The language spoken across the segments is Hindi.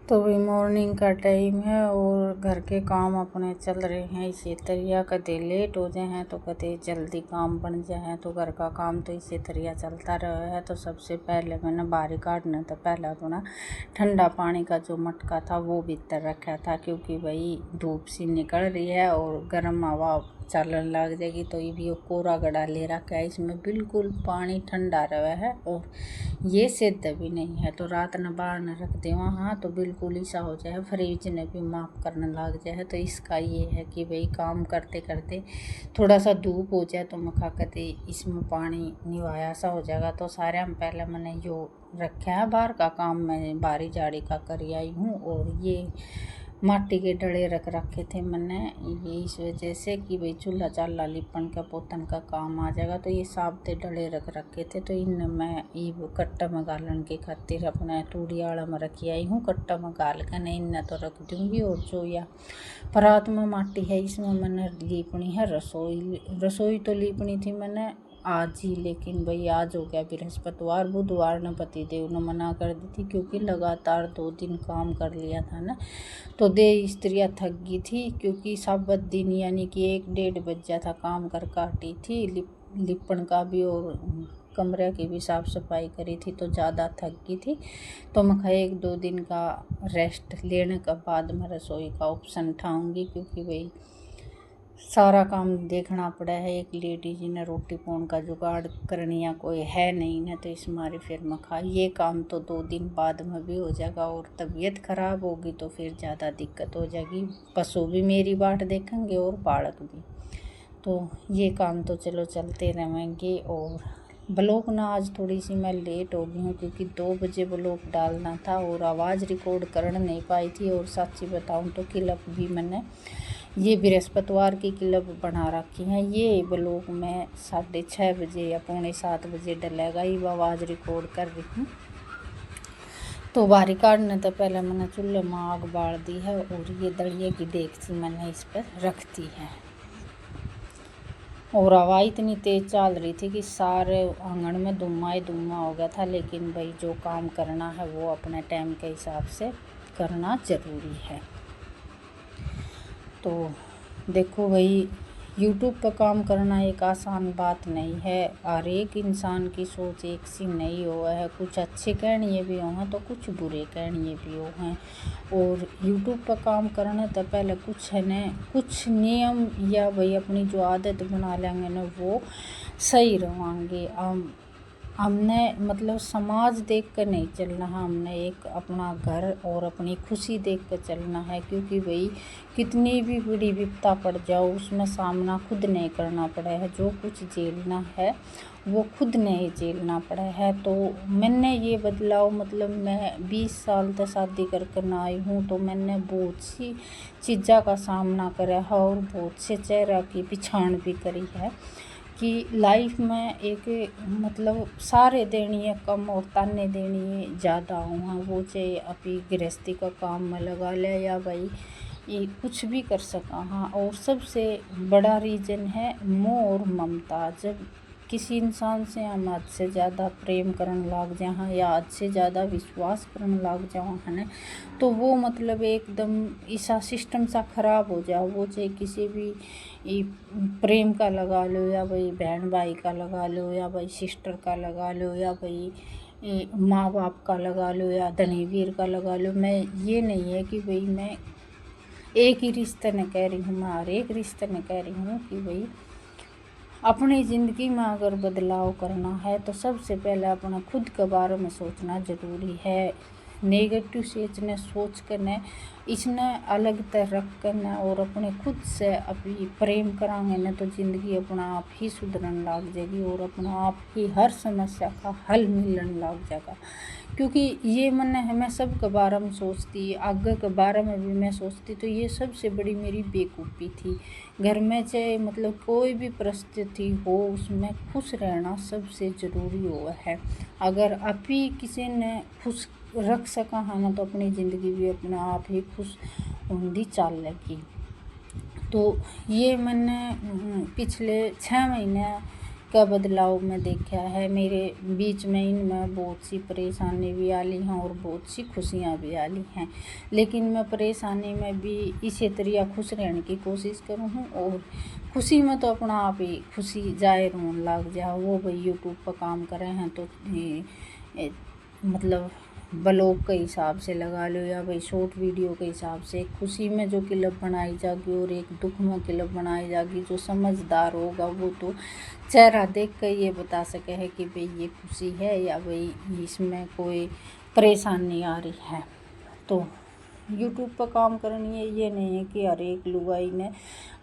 तो भी मॉर्निंग का टाइम है और घर के काम अपने चल रहे हैं इसी तरिया। कदे लेट हो जाए हैं तो कदे जल्दी काम बन जाए हैं, तो घर का काम तो इसी तरिया चलता रहा है। तो सबसे पहले मैंने बाहर काटना तो पहले अपना ठंडा पानी का जो मटका था वो भीतर रखा था, क्योंकि भाई धूप सी निकल रही है और गर्म हवा चलन लग जाएगी। तो ये भी कोरा गड़ा ले रखा है, इसमें बिल्कुल पानी ठंडा रहा है और ये सिद्ध भी नहीं है। तो रात न बाहर न रख दे वहाँ तो बिल्कुल ऐसा हो जाए, फ्रिज ने भी माफ़ करने लग जाए। तो इसका ये है कि भाई काम करते करते थोड़ा सा धूप हो जाए तो मखा कहते इसमें पानी निवाया सा हो जाएगा। तो सारे हम पहले मैंने जो रखा है बाहर का काम मैं बारी झाड़ी का कर आई हूँ, और ये माटी के डले रख रखे थे मैंने ये इस वजह से कि भाई चूल्हा चाला लिपन का पोतन का काम आ जाएगा। तो ये साबते डले रख रखे थे, तो इन मैं ये कट्टा में गालन के खातिर अपने तूड़ी आड़ा में रखी आई हूँ। कट्टा में गाल कर नहीं इन्हें तो रख दूँगी। और जो या परात में माटी है इसमें मैंने लीपनी है रसोई तो लीपनी थी मैंने आज ही, लेकिन भाई आज हो गया बृहस्पतिवार। बुधवार ने पति देव ने मना कर दी थी, क्योंकि लगातार 2 दिन काम कर लिया था ना, तो दे स्त्रियाँ थक गई थी। क्योंकि साबत दिन यानी कि 1-1.5 बज था काम कर काटी थी, लिपन का भी और कमरे की भी साफ़ सफाई करी थी, तो ज़्यादा थक गई थी। तो मैं 1-2 दिन का रेस्ट लेने के बाद मैं रसोई का ऑप्शन उठाऊँगी, क्योंकि भाई सारा काम देखना पड़ा है। एक लेडीज ने रोटी पाउन का जुगाड़ करनी या कोई है नहीं ना, तो इस मारे फिर मैं खा ये काम तो 2 दिन बाद में भी हो जाएगा। और तबीयत ख़राब होगी तो फिर ज़्यादा दिक्कत हो जाएगी, पशु भी मेरी बाट देखेंगे और बालक भी। तो ये काम तो चलो चलते रहेंगे। और ब्लॉग ना आज थोड़ी सी मैं लेट हो गई हूँ, क्योंकि 2 बजे ब्लॉग डालना था और आवाज़ रिकॉर्ड कर नहीं पाई थी। और सच्ची बताऊँ तो क्लिप भी मैंने ये बृहस्पतिवार की क्लिप बना रखी हैं। ये ब्लॉग में 6:30 बजे या 6:45 बजे डलेगा, ये आवाज़ रिकॉर्ड कर रही हूँ। तो बारी काटने तो पहले मैंने चूल्हे में आग बाल दी है, और ये दड़िए की डेगची मैंने इस पर रख दी है। और हवा इतनी तेज़ चल रही थी कि सारे आंगन में धुआं ही धुआं हो गया था। लेकिन भाई जो काम करना है वो अपने टाइम के हिसाब से करना ज़रूरी है। तो देखो भाई यूट्यूब पर काम करना एक आसान बात नहीं है। हर एक इंसान की सोच एक सी नहीं हुआ है, कुछ अच्छे कहनिए भी हो हैं तो कुछ बुरे कहनिए भी हो हैं। और यूट्यूब पर काम करना तो पहले कुछ है न कुछ नियम या भाई अपनी जो आदत बना लेंगे ना वो सही रहेंगे। हमने मतलब समाज देख कर नहीं चलना है, हमने एक अपना घर और अपनी खुशी देख कर चलना है। क्योंकि भाई कितनी भी बड़ी विपदा पड़ जाओ उसमें सामना खुद नहीं करना पड़ा है, जो कुछ झेलना है वो खुद नहीं झेलना पड़ा है। तो मैंने ये बदलाव मतलब मैं 20 साल तक शादी कर कर ना आई हूँ, तो मैंने बहुत सी चीज़ों का सामना करा है और बहुत से चेहरा की पिछाड़ भी करी है। कि लाइफ में एक मतलब सारे देनी है कम और ताने देनी है ज़्यादा हुआ, वो चाहे अभी गृहस्थी का काम में लगा ले या भाई ये कुछ भी कर सका। हाँ, और सबसे बड़ा रीज़न है मोह और ममता। जब किसी इंसान से हम हद से ज़्यादा प्रेम करने लग जाए या हद से ज़्यादा विश्वास करने लग जाओ है ना, तो वो मतलब एकदम ऐसा सिस्टम सा ख़राब हो जाओ। वो चाहे किसी भी प्रेम का लगा लो या भाई बहन भाई का लगा लो या भाई सिस्टर का लगा लो या भाई माँ बाप का लगा लो या धनीवीर का लगा लो। मैं ये नहीं है कि भाई मैं एक ही रिश्ते न कह रही हूँ, मैं हर एक रिश्ते में कह रही हूँ कि भाई अपनी ज़िंदगी में अगर बदलाव करना है तो सबसे पहले अपना खुद के बारे में सोचना ज़रूरी है। नेगेटिव सोचने सोच कर न इसने अलग तरह रख कर न और अपने खुद से अभी प्रेम कराएंगे न तो ज़िंदगी अपना आप ही सुधरने लग जाएगी और अपना आप ही हर समस्या का हल मिलने लग जाएगा। क्योंकि ये मन है मैं सब के बारे में सोचती, आगे के बारे में भी मैं सोचती, तो ये सबसे बड़ी मेरी बेवकूफ़ी थी। घर में चाहे मतलब कोई भी परिस्थिति हो उसमें खुश रहना सबसे ज़रूरी हुआ है। अगर आप ही किसी ने खुश रख सका है ना तो अपनी ज़िंदगी भी अपने आप ही खुश होंगी चल लगी। तो ये मैंने पिछले 6 महीने क्या बदलाव मैं देखा है। मेरे बीच में इनमें बहुत सी परेशानी भी आली हैं और बहुत सी खुशियाँ भी आली हैं, लेकिन मैं परेशानी में भी इसी तरह खुश रहने की कोशिश करूँ हूँ, और खुशी में तो अपना आप ही खुशी जाहिर होने लग जाए। वो भाई यूट्यूब पर काम कर रहे हैं तो मतलब ब्लॉग के हिसाब से लगा लो या भाई शॉर्ट वीडियो के हिसाब से, एक खुशी में जो क्लिप बनाई जाएगी और एक दुख में क्लिप बनाई जाएगी। जो समझदार होगा वो तो चेहरा देख कर ये बता सके है कि भाई ये खुशी है या भाई इसमें कोई परेशानी आ रही है। तो यूट्यूब पर काम करनी है, ये नहीं है कि हर एक लुगाई ने,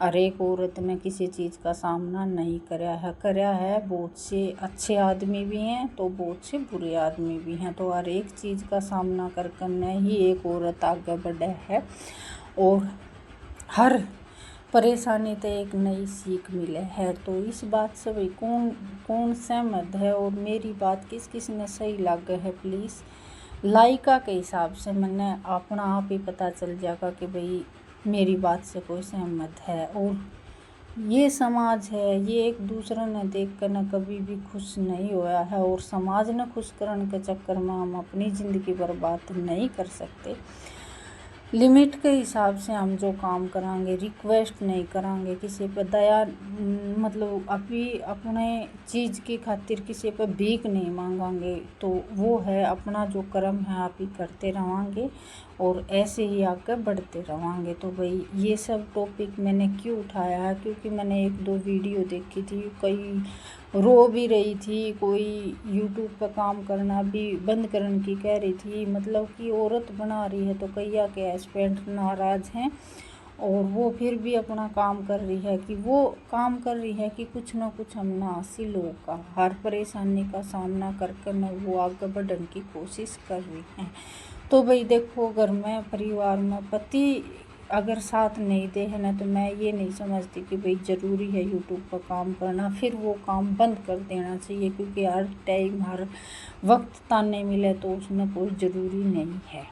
हर एक औरत ने किसी चीज़ का सामना नहीं करया है। बहुत से अच्छे आदमी भी हैं तो बहुत से बुरे आदमी भी हैं, तो हर एक चीज़ का सामना करने ही एक औरत आगे बढ़े है, और हर परेशानी तो एक नई सीख मिले है। तो इस बात से भाई कौन सहमत है और मेरी बात किस किस ने सही लगे है, प्लीज़ लाइका के हिसाब से मैंने अपना आप ही पता चल जाएगा कि भाई मेरी बात से कोई सहमत है। और ये समाज है, ये एक दूसरे ने देख कर न कभी भी खुश नहीं होया है, और समाज ने खुश करने के चक्कर में हम अपनी ज़िंदगी बर्बाद नहीं कर सकते। लिमिट के हिसाब से हम जो काम करांगे, रिक्वेस्ट नहीं करांगे किसी पर, दया मतलब अभी अपने चीज़ की खातिर किसी पर भीख नहीं मांगांगे, तो वो है अपना जो कर्म है आप ही करते रहेंगे और ऐसे ही आगे बढ़ते रहेंगे। तो भाई ये सब टॉपिक मैंने क्यों उठाया है, क्योंकि मैंने एक दो वीडियो देखी थी, कई रो भी रही थी, कोई यूट्यूब पर काम करना भी बंद करने की कह रही थी, मतलब कि औरत बना रही है तो कैया के हस्बैंड नाराज़ हैं और वो फिर भी अपना काम कर रही है, कि वो काम कर रही है कि कुछ ना कुछ हम ना हासिल होगा, हर परेशानी का सामना करके मैं वो आगे बढ़ने की कोशिश कर रही हैं। तो भाई देखो, घर में परिवार में पति अगर साथ नहीं दे है ना, तो मैं ये नहीं समझती कि भाई ज़रूरी है यूट्यूब पर काम करना, फिर वो काम बंद कर देना चाहिए, क्योंकि हर टाइम हर वक्त ताने मिले तो उसमें कोई ज़रूरी नहीं है।